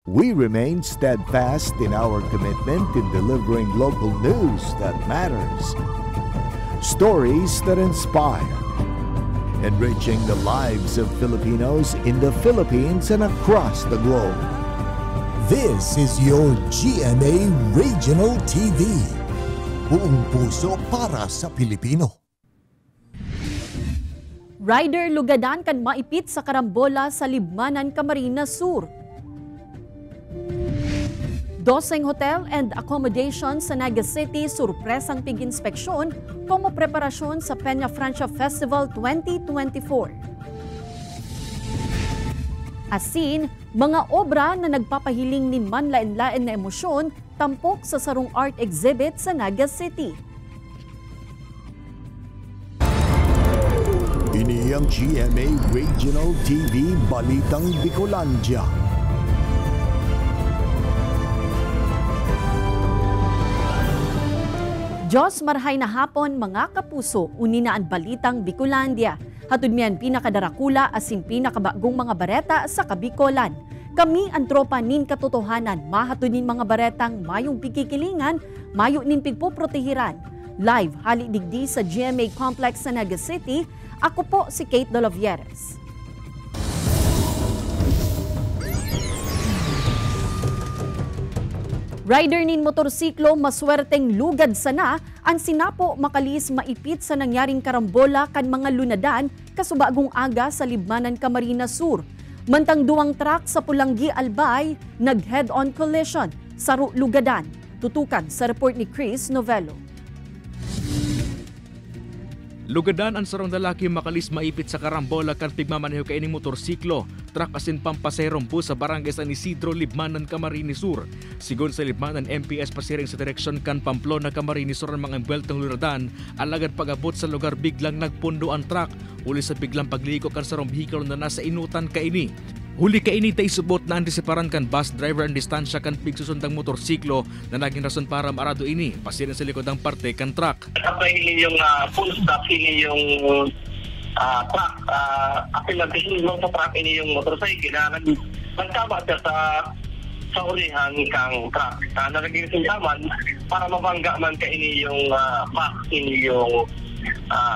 We remain steadfast in our commitment in delivering local news that matters. Stories that inspire. Enriching the lives of Filipinos in the Philippines and across the globe. This is your GMA Regional TV. Buong puso para sa Pilipino. Rider lugadan kan maipit sa karambola sa Libmanan, Camarines Sur. Doseng Hotel and Accommodation sa Naga City surpresang pig-inspeksyon como preparasyon sa Peña Francia Festival 2024. Asin, mga obra na nagpapahiling ni manlain-lain na emosyon tampok sa sarong art exhibit sa Naga City. Ini ang GMA Regional TV Balitang Bicolandia. Diyos marhay na hapon mga kapuso, uninaan Balitang Bicolandia. Hatod miyan pinakadarakula asin pinakabagong mga bareta sa Kabikolan. Kami ang tropa nin katotohanan, mahatod nin mga baretang mayong pikikilingan, mayo nin pigpoprotehiran. Live hali digdi sa GMA Complex sa Naga City, ako po si Kate Dolovieres. Rider nin motorsiklo maswerteng lugad sana ang sinapo makalis maipit sa nangyaring karambola kan mga lunadan kasubagong aga sa Libmanan, Camarines Sur. Mantang duwang truck sa Pulanggi, Albay nag-head-on collision sa lugadan. Tutukan sa report ni Chris Novello. Lugadan ang sarong lalaki makalis maipit sa karambola kan pigmamaneho kaining motorsiklo, truck asin pampaserong bus sa barangay San Isidro, Libmanan, Camarines Sur. Sigon sa Libmanan MPS pasiring sa direksyon kan Pamplona, Camarines Sur ang mga embweltong lunadan, alagad pag-abot sa lugar biglang nagpundo ang truck, uli sa biglang pagliko kan sarong bihiklo na nasa inutan kaini. Huli kaini tay subot na antisiparan kan bus driver ang distansya kan pigsusundang motorsiklo na naging rason para marado ini, pasirin sa likod ang parte kan truck. Kapag yung full stop, ini yung truck, apil natin sa truck, ini yung motorcycle, nagkaba siya sa ulihan kang truck. Nagiging sinyaman para mabangga man ka ini yung ini yung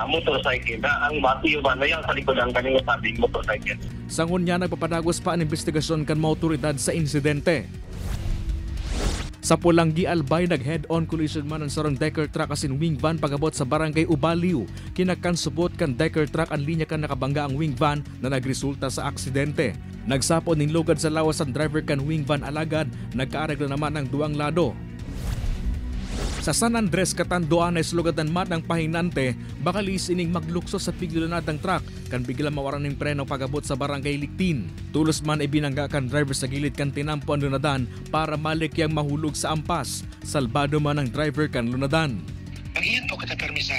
motorcycle. Ang matiyuban na yan sa likod ang kanina sabing motorcycle. Sangon niya nagpapadagos pa ang investigasyon kan mga otoridad sa insidente. Sa Pulanggi, Albay, nag-head-on collision man ang sarong decker truck asin wing van pagabot sa barangay Ubaliw. Kinakan subot kan decker truck ang linya kan nakabangga ang wing van na nagresulta sa aksidente. Nagsapon ning lugad sa lawas ang driver kan wing van alagad, nagkaareglo naman ang duang lado. Sa San Andres, Catanduanes, lugatan man ang pahinante, bakalis ining maglukso sa piglulanadang truck kan biglang mawaran ng preno pagabot sa barangay Liktin. Tulos man ay binangga kan driver sa gilid kan tinampo ang lunadan para malikyang mahulog sa ampas. Salbado man ang driver kan lunadan. Mag-iyan po katapermi sa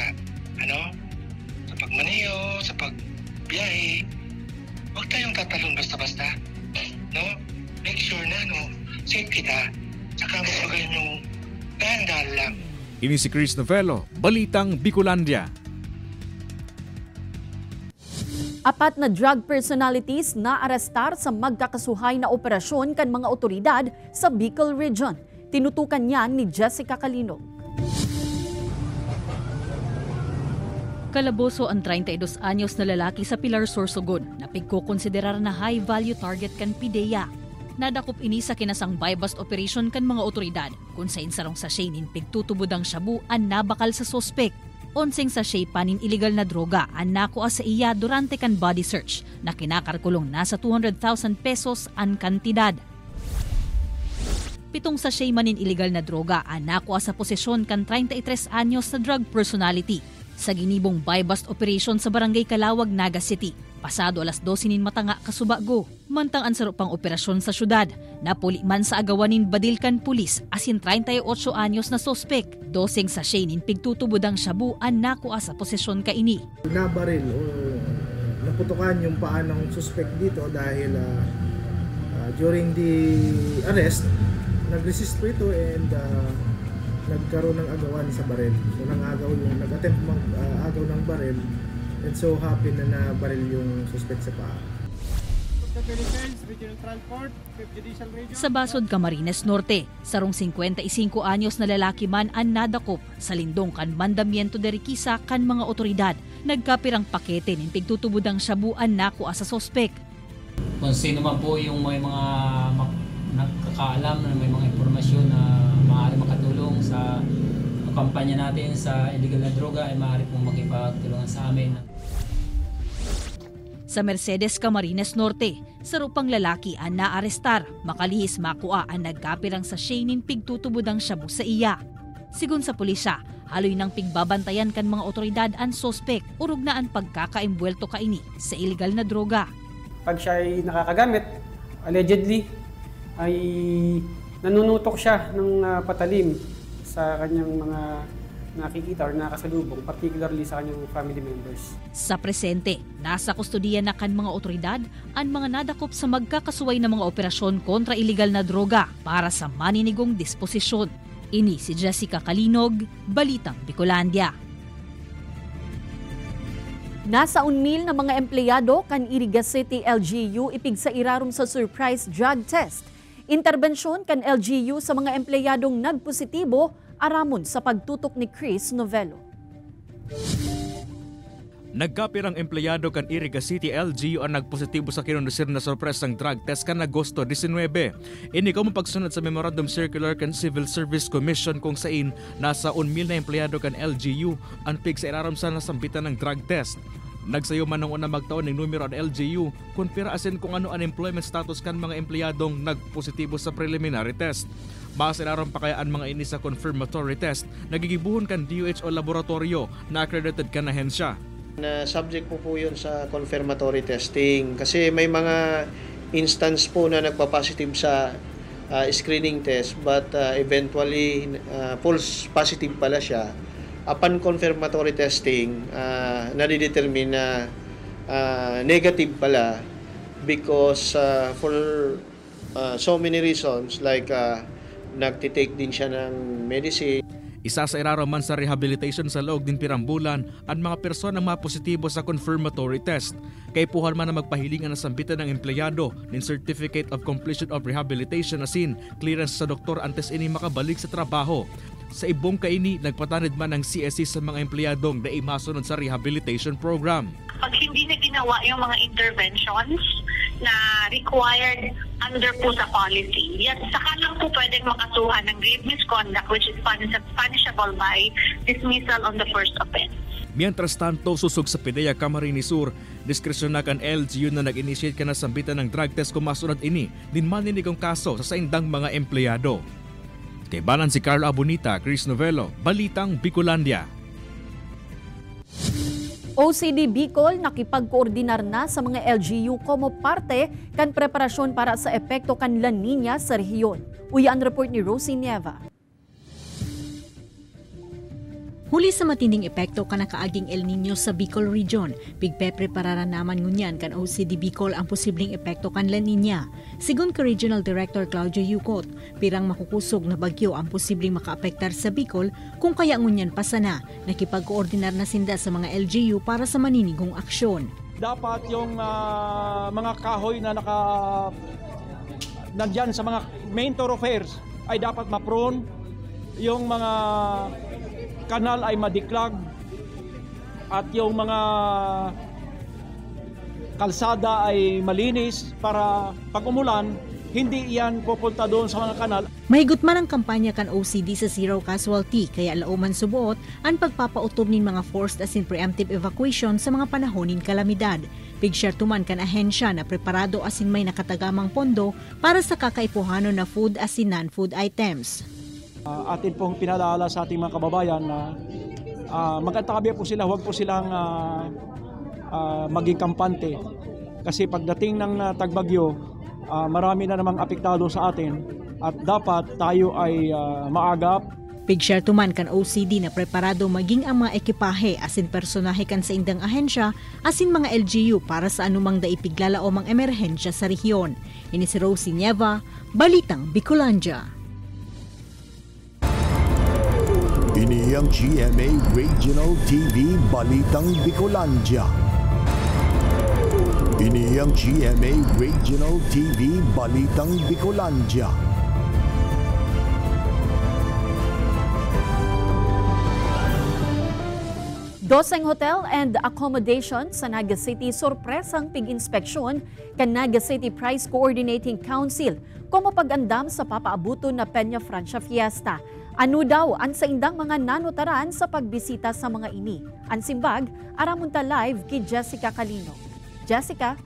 pagmaneho, sa pagbiyahe. Huwag tayong tatalon basta-basta. No? Make sure na safe kita. Saka magpagay nyo dahan-dahan lang. Ini si Chris Novello, Balitang Bicolandia. Apat na drug personalities na arestar sa magkakasuhay na operasyon kan mga otoridad sa Bicol Region. Tinutukan niyan ni Jessica Calinog. Kalaboso ang 32 anyos na lalaki sa Pilar, Sorsogon na pigkukonsiderar na high-value target kan PIDEA. Nadakop ini sa kinasang buy-bust operation kan mga otoridad kung sa insarong sachet nin pigtutubudang shabu ang nabakal sa sospek. Onseng sachet panin illegal na droga ang nakuha sa iya durante kan body search na kinakarkulong nasa 200,000 pesos ang kantidad. 7 sachet manin illegal na droga ang nakuha sa posisyon kan 33 anyos na drug personality sa ginibong buy-bust operation sa Barangay Calawag, Naga City. Pasado alas 12 nin matanga kasubago, mantang ansaro pang operasyon sa syudad. Napuli man sa agawanin Badilkan Pulis asin 38 anyos na sospek. 12 sachet nin pigtutubudang shabu ang nakuha sa posisyon kaini. Nabaril o naputukan yung paa ng suspect dito dahil during the arrest, nag-resist po ito and nagkaroon ng agawan sa baril. So nag-attempt mag-agaw ng baril. And so happy na nabaril yung suspect sa paa. Sa Basod, Camarines Norte, sarong 55 anyos na lalaki man ang nadakop sa lindong kan mandamiento de Riquisa kan mga otoridad. Nagkapirang pakete ng pigtutubudang shabuan nako sa sospek. Kung sino man po yung may mga nakakaalam na may mga impormasyon na maaari makatulong sa kampanya natin sa illegal na droga ay maaari pong makipagtulungan sa amin. Sa Mercedes, Camarines Norte, sarupang lalaki ang naarestar, makalihis makua ang nagkapirang sa Shainin pigtutubudang shabu sa iya. Sigun sa pulisya, haloy ng pigbabantayan kan mga otoridad ang sospek, urog na ang pagkakaimbuelto kaini sa illegal na droga. Pag siya ay nakakagamit, allegedly, ay nanunutok siya ng patalim sa kanyang mga nakikita or nakasalubong, particularly sa kanyang family members. Sa presente, nasa kustodiya na kan mga otoridad ang mga nadakop sa magkakasuway na mga operasyon kontra illegal na droga para sa maninigong disposisyon. Ini si Jessica Kalinog, Balitang Bicolandia. Nasa 1,000 na mga empleyado kan Iriga City LGU ipig sa irarom sa surprise drug test. Interbensyon kan LGU sa mga empleyadong nagpositibo aramon sa pagtutok ni Chris Novello. Nagkapirang empleyado kan Iriga City LGU ang nagpositibo sa kinundusir na surpresang drug test kan Agosto 19. Ini ko mapagsunod sa Memorandum Circular kan Civil Service Commission kung sain nasa 1,000 na empleyado kan LGU ang pig sa iraram sa nasambitan ng drug test. Nagsayo man ng una magtaon ng numero ang LGU kung piraasin kung ano ang employment status kan mga empleyadong nagpositibo sa preliminary test. Masiraron pa kaya ang mga ini sa confirmatory test, nagigibuhon kan DOH o laboratorio na accredited kan ahensya. Na subject po yun sa confirmatory testing kasi may mga instance po na nagpa-positive sa screening test but eventually false positive pala siya. Upon confirmatory testing, nadidetermine na negative pala because for so many reasons like nagtitake din siya ng medicine. Isa sa iraro man sa rehabilitation sa loob din pirambulan ang mga personang mapositibo sa confirmatory test. Kay puhal man na magpahilingan na sambitan ng empleyado ng Certificate of Completion of Rehabilitation asin clearance sa doktor antes ini makabalik sa trabaho. Sa ibong kaini, nagpatanid man ng CSC sa mga empleyadong na imasunod sa rehabilitation program. Pag hindi na ginawa yung mga interventions na required under po sa policy, yan, saka lang po pwedeng makasuhan ng grave misconduct which is punishable by dismissal on the first offense. Mientras tanto, susog sa PIDEA Camarines Sur, diskresyon na kan LGU na nag-initiate ka na sambitan ng drug test kung masunod ini, din maninigong kaso sa saindang mga empleyado. Kay banan si Carlo Abonita, Chris Novello, Balitang Bicolandia. OCD Bicol nakipagkoordinar na sa mga LGU como parte kan preparasyon para sa epekto kan La Niña sa rehiyon. Uya ang report ni Rosie Nieva. Huli sa matinding epekto ka nakaaging El Nino sa Bicol Region, pigpeprepararan naman ngunyan kan OCD Bicol ang posibleng epekto kan La Niña. Sigun ka Regional Director Claudio Yucot, pirang makukusog na bagyo ang posibleng makaapektar sa Bicol kung kaya ngunyan pasana, nakipag-koordinar na sinda sa mga LGU para sa maninigong aksyon. Dapat yung mga kahoy na nandyan sa mga main thoroughfares ay dapat ma-prone, yung mga kanal ay madiklag at yung mga kalsada ay malinis para pag umulan, hindi iyan pupunta doon sa mga kanal. Mahigot man ang kampanya kan OCD sa zero casualty kaya lauman subuot ang pagpapautob nin mga forced as in preemptive evacuation sa mga panahonin kalamidad. Pigshare tuman kan ahensya na preparado asin may nakatagamang pondo para sa kakaipuhanon na food asin non-food items. Atin pong pinadala sa ating mga kababayan na magkatabi po sila, huwag po silang maging kampante. Kasi pagdating ng tagbagyo, marami na namang apektado sa atin at dapat tayo ay maagap. Pigshare tuman kan OCD na preparado maging ang mga ekipahe asin personahe kan sa indang ahensya asin mga LGU para sa anumang daipiglalaomang emerhensya sa rehiyon. Ini si Rosie Nieva, Balitang Bicolandia. Ini ang GMA Regional TV Balitang Bicolandia. Ini ang GMA Regional TV Balitang Bicolandia. Doseng Hotel and Accommodation sa Naga City sorpresang pig-inspeksyon kan Naga City Price Coordinating Council kung mapag-andam sa papaabuto na Peña Francia Fiesta. Ano daw ang sa indang mga nanutaran sa pagbisita sa mga ini? Ang simbag, aramunta live kay Jessica Calino. Jessica?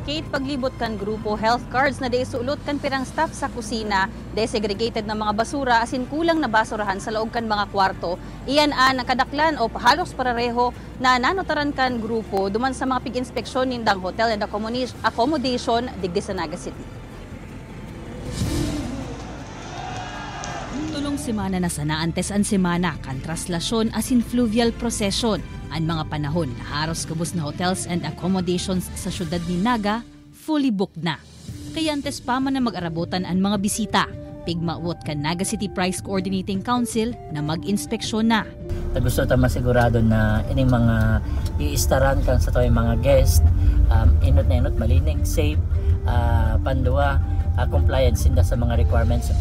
Kate, paglibot kan grupo health cards na sulot kan pirang staff sa kusina, desegregated na mga basura asin kulang na basurahan sa loob kan mga kwarto. Iyan ang kadaklan o halos parareho na nanotaran kan grupo duman sa mga pig-inspeksyon nindang hotel and accommodation digdi sa Naga City. Tulong semana na sana antes an semana kan traslasyon asin fluvial procession. Ang mga panahon na haros kabus na hotels and accommodations sa syudad ni Naga, fully booked na. Kaya antes pa man na mag-arabutan ang mga bisita, pigmaot kan Naga City Price Coordinating Council na mag-inspeksyon na. Gusto ta masigurado na ining mga iistaran kang sa to'y mga guest, inot na inot, malinig, safe, pandua, compliance sinda sa mga requirements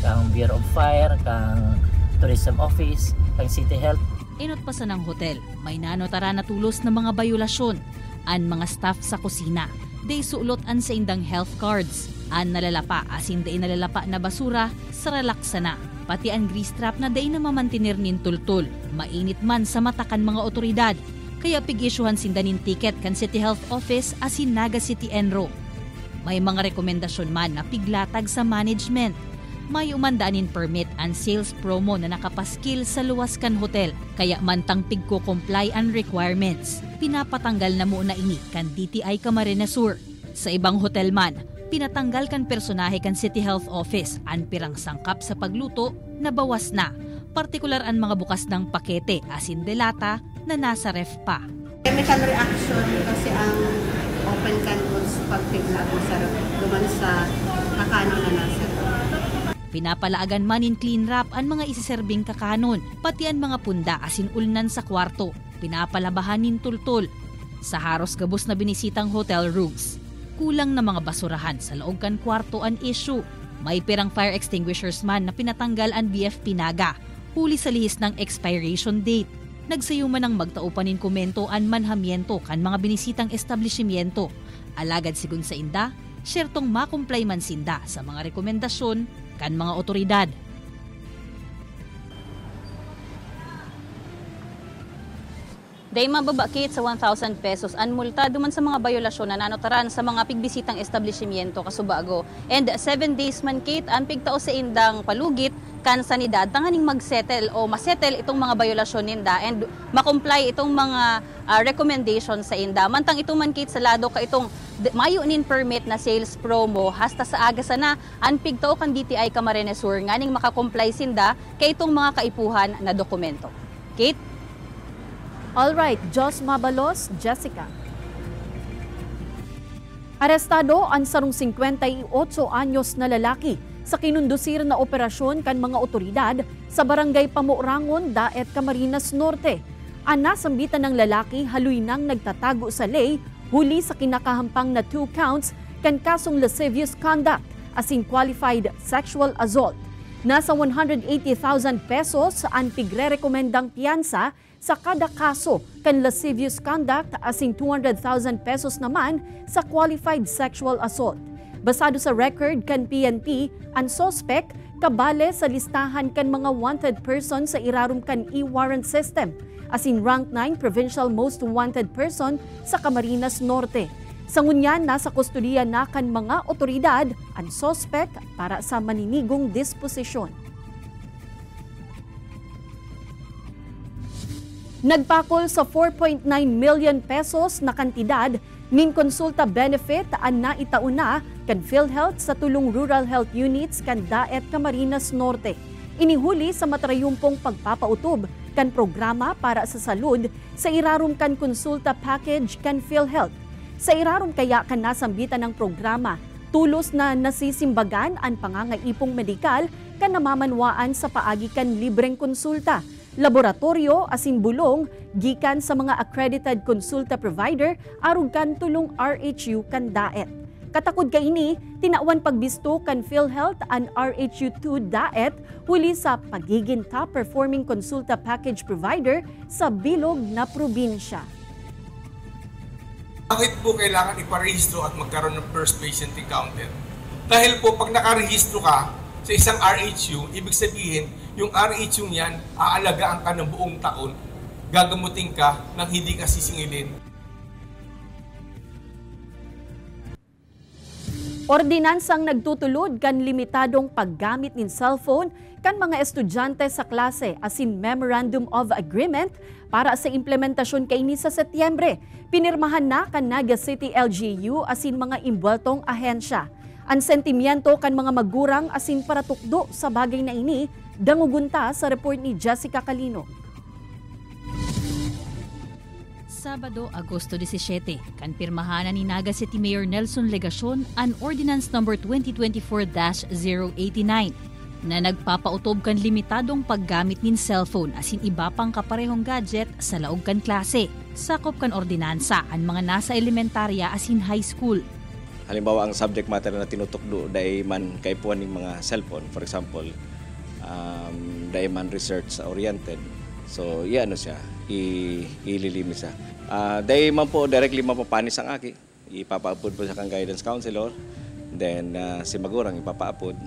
kang Bureau of Fire, kang Tourism Office, kang City Health. Inot pa sa ng hotel, may nanotara na tulos na mga bayulasyon. An mga staff sa kusina, day sulot an sa indang health cards. An nalalapa asin day nalalapa na basura, saralaksa na. Pati ang grease trap na day na mamantinir nin tultul. Mainit man sa matakan mga otoridad. Kaya pig-issuehan sindanin ticket kan City Health Office asin Naga City Enro. May mga rekomendasyon man na piglatag sa management. May umandaanin permit and sales promo na nakapaskil sa luwas kan hotel, kaya mantang pigko-comply ang requirements. Pinapatanggal na muna ini kan DTI Camarines Sur. Sa ibang hotel man, pinatanggal kan personahe kan City Health Office ang pirang sangkap sa pagluto na bawas na, partikular ang mga bukas ng pakete asin delata na nasa ref pa. Chemical reaction kasi ang open can goods pag tigla mo sa duman sa kakano na nasa. Pinapalaagan man in clean wrap ang mga isiserbing kakanon, pati ang mga punda asin ulnan sa kwarto. Pinapalabahan nin tultul. Sa haros gabos na binisitang hotel rooms, kulang na mga basurahan sa loob kan kwarto ang issue. May pirang fire extinguishers man na pinatanggal ang BFP Naga, huli sa lihis ng expiration date. Nagsayo man ang magtaupanin komento ang manhamiento kan mga binisitang establishmento. Alagad sigun sa inda, syertong makumplay man sinda sa mga rekomendasyon kan mga otoridad. Day mababakit sa 1,000 pesos ang multa duman sa mga bayolasyon na nanotaran sa mga pigbisitang establishmento kasubago. And 7 days man Kate ang pigtao sa indang palugit kan sanidad tanganing magsettle o masettle itong mga bayolasyon ninda and makomply itong mga recommendation sa inda. Mantang itong man Kate sa lado ka itong mayunin permit na sales promo hasta sa aga sana ang pigtao kan DTI Camarines Sur nganing makakomply sinda kay itong mga kaipuhan na dokumento. Kate? Alright, Jos Mabalos, Jessica. Arestado ang sarong 58 anyos na lalaki sa kinundusir na operasyon kan mga otoridad sa barangay Pamurangon, Daet, Camarines Norte. Ang nasambitan ng lalaki haluy nang nagtatago sa lay huli sa kinakahampang na 2 counts kan kasong lascivious conduct asin qualified sexual assault. Nasa 180,000 pesos ang pigre-rekomendang piyansa sa kada kaso kan lascivious conduct asin 200,000 pesos naman sa qualified sexual assault. Basado sa record kan PNP, ang suspect kabale sa listahan kan mga wanted person sa irarum kan e-warrant system asin rank 9 provincial most wanted person sa Camarines Norte. Sa ngunyan, nasa kustudiya na kan mga otoridad ang suspect para sa maninigong disposisyon. Nagpakol sa 4.9 million pesos na kantidad nin konsulta benefit ang naitauna kan PhilHealth sa tulong rural health units kan Daet, Camarines Norte. Inihuli sa matrayumpong pagpapautob kan programa para sa salud sa irarum kan konsulta package kan PhilHealth. Sa irarum kaya kan nasambitan ng programa Tulos na nasisimbagan ang pangangaipong medikal kan namamanwaan sa paagi kan libreng konsulta, laboratorio asin bulong gikan sa mga accredited konsulta provider arug kan tulong RHU kan daet. Katakod kaini, tinawan pagbisto kan PhilHealth and RHU2 daet huli sa pagiging top-performing konsulta package provider sa bilog na probinsya. Bakit po kailangan iparehistro at magkaroon ng first patient encounter? Dahil po pag nakarehistro ka sa isang RHU, ibig sabihin yung RHU niyan aalagaan ka ng buong taon, gagamutin ka nang hindi ka sisingilin. Ordinansang nagtutulod kan limitadong paggamit ng cellphone kan mga estudyante sa klase asin Memorandum of Agreement para sa implementasyon kaini sa Setyembre. Pinirmahan na kan Naga City LGU asin mga imbueltong ahensya. Ang sentimiento kan mga magurang asin paratukdo sa bagay na ini, dangugunta sa report ni Jessica Calino. Sabado, Agosto 17, kanpirmahanan ni Naga City Mayor Nelson Legacion ang Ordinance No. 2024-089 na nagpapautob kan limitadong paggamit nin cellphone asin iba pang kaparehong gadget sa laog kan klase. Sakop kan ordinansa ang mga nasa elementarya asin high school. Halimbawa, ang subject matter na tinutukdo dahil man kaipuan ng mga cellphone, for example, dahil man research-oriented. So, yan siya, ililimis siya. Dahil man po, directly mapapanis ang aki. Ipapaapod po siya kang guidance counselor. Then, si Magurang ipapaapod.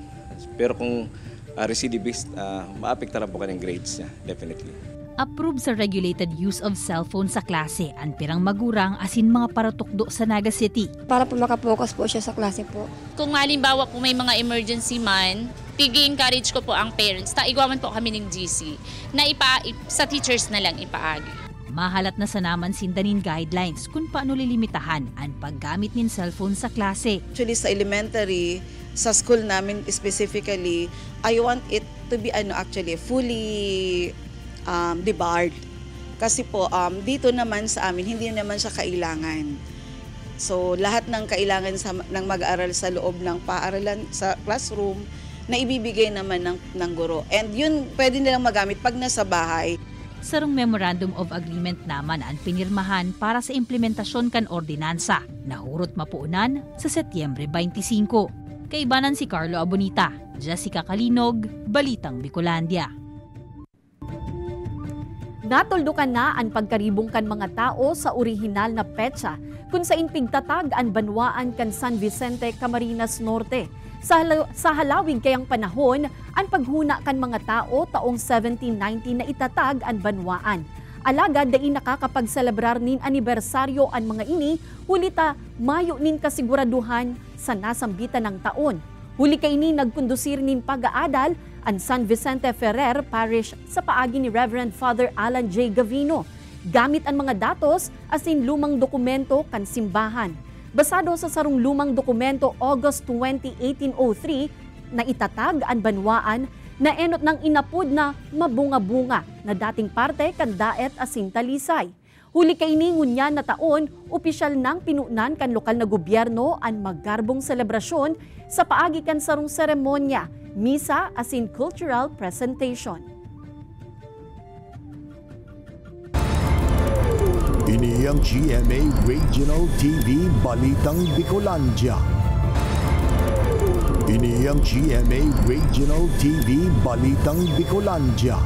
Pero kung recidivist, maapekta lang po kanyang grades niya, definitely. Approve sa regulated use of cellphone sa klase ang pirang magurang asin mga paratukdo sa Naga City. Para po makapokus po siya sa klase po. Kung halimbawa po may mga emergency man, pig-encourage ko po ang parents, taigwaman po kami ng GC na sa teachers na lang ipaagi. Mahalat na sa naman sindanin guidelines kung paano lilimitahan ang paggamit ng cellphone sa klase. Actually sa elementary, sa school namin specifically, I want it to be fully debarred. Kasi po dito naman sa amin, hindi naman siya kailangan. So lahat ng kailangan ng mag-aaral sa loob ng paaralan sa classroom, na ibibigay naman ng guro. And yun pwede nilang magamit pag nasa bahay. Sarong Memorandum of Agreement naman ang pinirmahan para sa implementasyon kan ordinansa na hurot mapuunan sa Setyembre 25. Kaibanan si Carlo Abonita, Jessica Calinog, Balitang Bicolandia. Natuldukan na ang pagkaribong kan mga tao sa orihinal na petsa kung sa inpigtatag ang banwaan kan San Vicente, Camarines Norte. Sa halawig kayang panahon, ang paghuna kan mga tao taong 1790 na itatag ang banwaan. Alagad dai nakakapagselebrar nin anibersaryo ang mga ini, hulita mayo nin kasiguraduhan sa nasambitan ng taon. Huli kay ini nagkondusir nin pag-aadal ang San Vicente Ferrer Parish sa paagi ni Reverend Father Alan J. Gavino. Gamit ang mga datos asin lumang dokumento kan simbahan. Basado sa sarong lumang dokumento August 20, 1803 na itatag ang banwaan na enot ng inapod na mabunga-bunga na dating parte kan daet asin talisay. Huli kay ini ngunya na taon, opisyal nang pinunan kan lokal na gobyerno ang maggarbong selebrasyon sa paagi kan sarong seremonya, misa asin cultural presentation. Ini ang GMA Regional TV Balitang Bicolandia. Ini ang GMA Regional TV Balitang Bicolandia.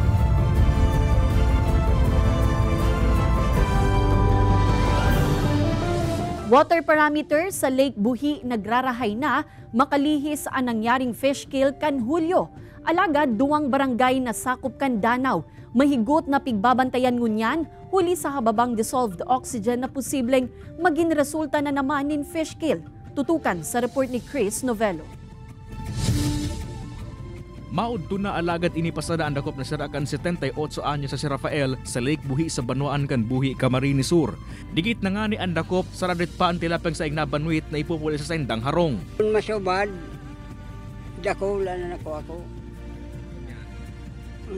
Water parameter sa Lake Buhi nagrarahay na makalihis ang nangyaring fish kill kan Hulyo. Alagad duwang barangay na sakop kan Danau. Mahigot na pigbabantayan ngunyan huli sa hababang dissolved oxygen na posibleng maging resulta na naman ng fish kill. Tutukan sa report ni Chris Novello. Maudto na alagad inipasada ang dakop na sirakan 78 anyos sa si Rafael sa Lake Buhi sa Banwaan kan Buhi, Camarines Sur. Digit na nga ni ang dakop, saradit pa ang tilapeng sa ignabanwit na ipupuli sa sendang harong. Masubad, dakula na ako.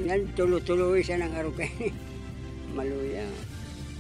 Yan, tulo-tuloy siya ng arukay. Maluya.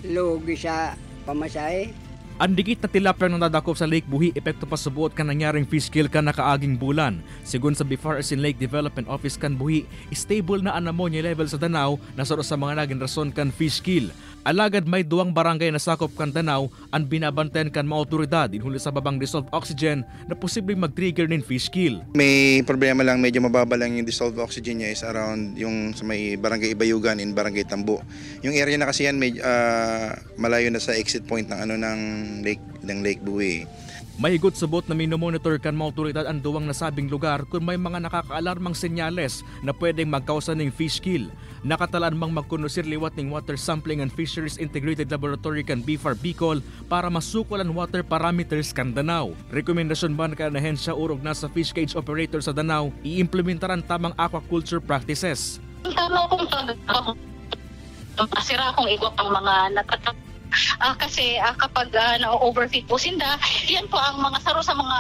Logi sa pamasahe. Ang digit na tilapia ng nadakop sa Lake Buhi epekto pa subuot kan nangyaring fish kill kan nakaaging bulan. Sigun sa BIFAR Asin Lake Development Office kan Buhi, stable na ang ammonia level sa Danau na saro sa mga naging rason kan fish kill. Alagad may duwang barangay na sakop kan Danau ang binabantayan kan mga otoridad inhuli sa babang dissolved oxygen na posibleng mag-trigger ng fish kill. May problema lang, medyo mababa lang yung dissolved oxygen niya is around yung sa may barangay Ibayugan in barangay Tambo. Yung area na kasi yan may malayo na sa exit point ng Lake Buhi. Mahigot subot na minomonitor kan mga otoridad ang duwang nasabing lugar kung may mga nakakaalarmang senyales na pwedeng magkausa ng fish kill. Nakatalaan mang magkonusir liwat ng Water Sampling and Fisheries Integrated Laboratory kan BIFAR Bicol para masukol ang water parameters kan Danau. Rekomendasyon ba kan ahensya urog na sa fish cage operator sa Danau i-implementaran tamang aquaculture practices. Masira akong iwa pang mga natatak. Kasi kapag na-overfeed po sinda, yan po ang mga saro sa mga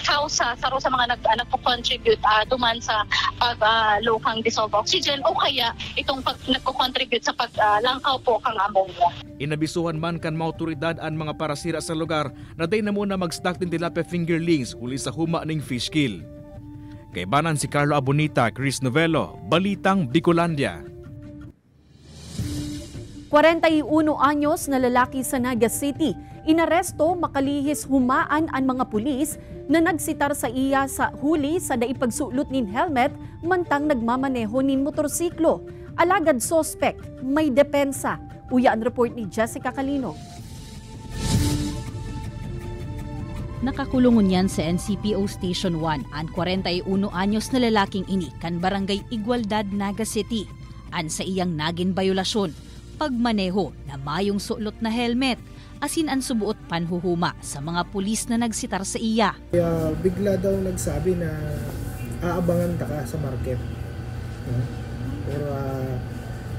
causa, saro sa mga nagko-contribute duman sa pag-lokang dissolved oxygen o kaya itong nagko-contribute sa paglangkaw po kang ammonia. Inabisuhan man kan mga otoridad ang mga parasira sa lugar na day na muna mag-stock din tilapia fingerlings huli sa huma ng fish kill. Kay banan si Carlo Abonita, Chris Novelo, Balitang Bicolandia. 41 anyos na lalaki sa Naga City, inaresto makalihis humaan ang mga pulis na nagsitar sa iya sa huli sa daipagsulot nin helmet mantang nagmamaneho nin motorsiklo. Alagad suspect, may depensa. Uya ang report ni Jessica Calino. Nakakulungon yan sa NCPO Station 1 ang 41 anyos na lalaking ini kan Barangay Igualdad, Naga City. An sa iyang nagin bayolasyon, pagmaneho na mayong sulot na helmet, asin ang subuot panhuhuma sa mga pulis na nagsitar sa iya. Kaya bigla daw nagsabi na aabangan ta ka sa market. Pero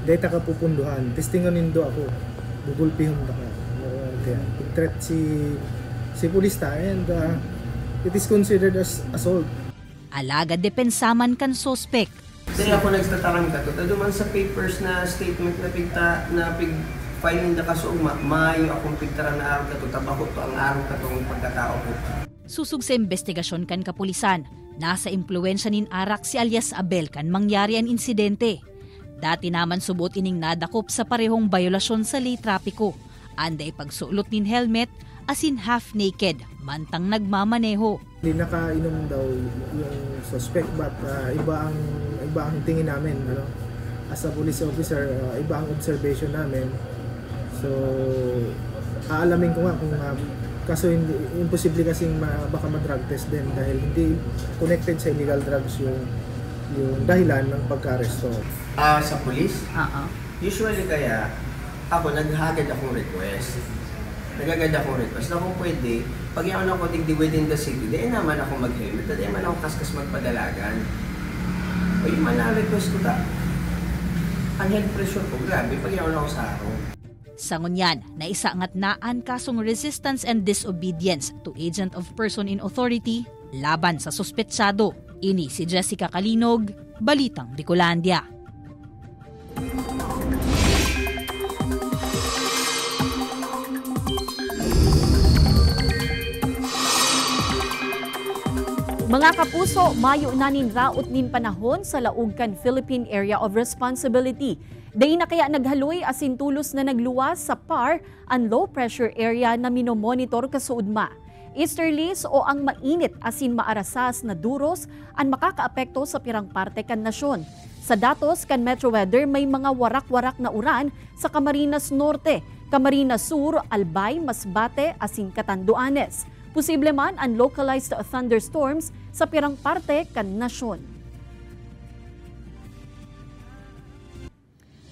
dahil ta ka pupunduhan, testinganin do ako, bugulpihon ta ka. Kaya threat si pulis ta and it is considered as assault. Alagad depensaman kan suspect. Dahil ako nagtatarang ka to, duman sa papers na statement na pig-filing na kaso, maayo akong pigtaran na araw ka to, tabako to ang araw ka tong pagkatao ko. Susug sa investigasyon kan kapulisan, nasa impluensya nin Arak si alias Abel kan mangyari ang insidente. Dati naman subot ining nadakop sa parehong bayolasyon sa lay trapiko, anday pagsulot nin helmet, asin half naked, mantang nagmamaneho. Hindi nakainom daw yung suspect but iba ang tingin namin, as a police officer, iba ang observation namin. So aalamin ko nga kung kaso imposible kasing baka ma-drug test din dahil hindi connected sa illegal drugs yung dahilan ng pagka-aresto. Sa police? Usually kaya ako naghagad akong request. Nagaganda akong request na kung pwede, pag yaon ako digdi within the city, dahil naman ako mag-helmet, dahil naman ako kaskas magpadalagan. O yung request ko ta, ang head pressure ko, grabe, pag yaon ako sa araw. Sa ngunyan, naisaangat na ang kasong resistance and disobedience to agent of person in authority laban sa suspetsado. Ini si Jessica Calinog, Balitang Bicolandia. Mga kapuso, mayo na nin raot nin panahon sa laug kan Philippine Area of Responsibility. Day na kaya naghaloy asin tulos na nagluwas sa PAR ang low pressure area na minomonitor kasuudma. Easterlies o ang mainit asin maarasas na duros ang makakaapekto sa pirang parte kan nasyon. Sa datos kan Metro Weather may mga warak-warak na uran sa Camarines Norte, Camarines Sur, Albay, Masbate asin Catanduanes. Posible man ang localized thunderstorms sa pirang parte kan nasyon.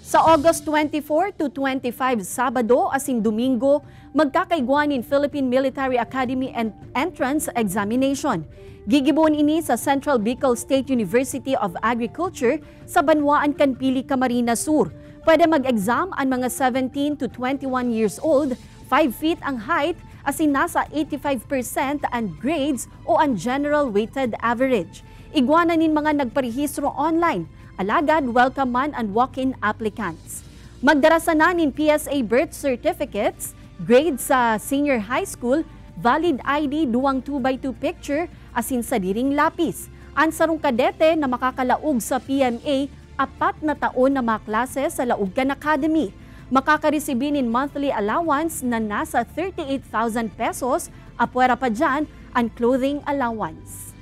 Sa August 24 to 25, Sabado asin Domingo, magkakaigwanin Philippine Military Academy and Entrance Examination. Gigibon ini sa Central Bicol State University of Agriculture sa Banwaan Kanpili, Camarines Sur. Pwede mag-exam ang mga 17 to 21 years old, 5 feet ang height, asin nasa 85% ang grades o ang general weighted average. Igwana nin mga nagparehistro online, alagad welcome man ang walk-in applicants. Magdarasa na nin PSA birth certificates, Grade sa senior high school, valid ID duwang 2x2 picture asin sa diring lapis. Ansarong kadete na makakalaog sa PMA 4 na taon na mga klase sa Laugcan Academy. Makakaresibinin monthly allowance na nasa 38,000 pesos, apwera pa dyan ang clothing allowance.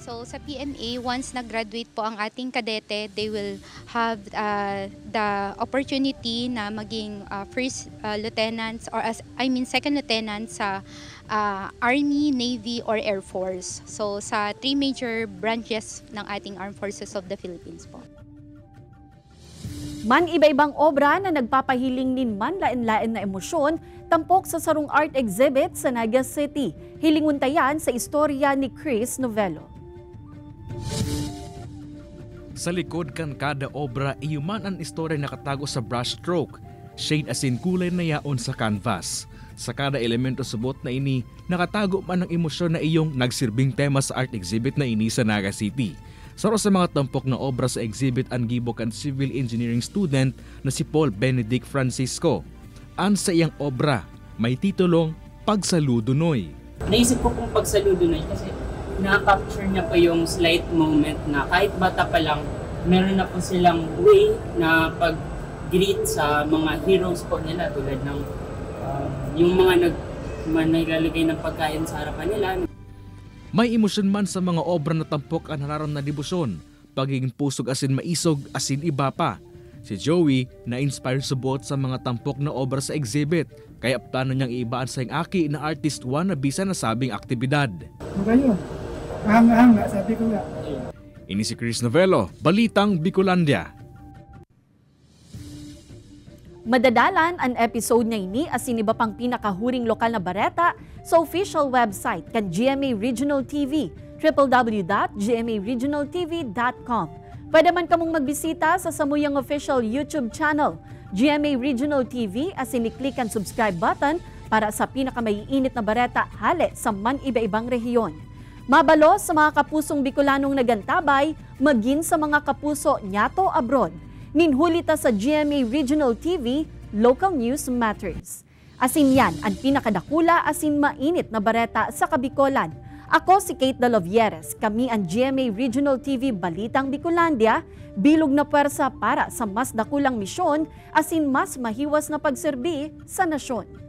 So sa PMA, once nag-graduate po ang ating kadete, they will have the opportunity na maging first lieutenants or second lieutenant sa Army, Navy, or Air Force. So sa 3 major branches ng ating Armed Forces of the Philippines po. Man iba-ibang obra na nagpapahiling nin man lain-lain na emosyon, tampok sa sarong art exhibit sa Naga City. Hilingon tayan sa istorya ni Chris Novello. Sa likod kan kada obra, iyuman ang istorya nakatago sa brushstroke, shade asin kulay na yaon sa canvas. Sa kada elemento subot na ini, nakatago man ang emosyon na iyong nagsirbing tema sa art exhibit na ini sa Naga City. Saro sa mga tampok na obra sa exhibit ang gibok ang civil engineering student na si Paul Benedict Francisco. Ang sa iyang obra, may titulong Pagsaludo Noy. Naisip ko pong Pagsaludo Noy kasi na-capture niya po yung slight moment na kahit bata pa lang, meron na po silang way na pag-greet sa mga heroes po nila tulad ng yung mga naglalagay ng pagkain sa harapan nila. May emosyon man sa mga obra na tampok ang hararam na debosyon, pagiging pusog asin maisog asin iba pa. Si Joey na-inspire subot sa mga tampok na obra sa exhibit, kaya plano niyang iibaan sa aki na artist wannabe sa nasabing aktibidad. Magayon. Hanga-hanga, sabi ko nga. Ini si Chris Novello, Balitang Bicolandia. Madadalan ang episode na ini asin iba pang pinakahuring lokal na bareta sa official website kan GMA Regional TV, www.gmaregionaltv.com. Pwede man kamong magbisita sa samuyang official YouTube channel, GMA Regional TV, asin i-click ang subscribe button para sa pinakamaiinit na bareta hale sa man iba-ibang rehiyon. Mabalo sa mga kapusong Bicolanong nagantabay, maging sa mga kapuso nyato abroad. Ninhulita sa GMA Regional TV, Local News Matters. Asin yan ang pinakadakula asin mainit na bareta sa Kabikolan. Ako si Kate Dalovieres, kami ang GMA Regional TV Balitang Bicolandia, bilog na pwersa para sa mas dakulang misyon asin mas mahiwas na pagserbi sa nasyon.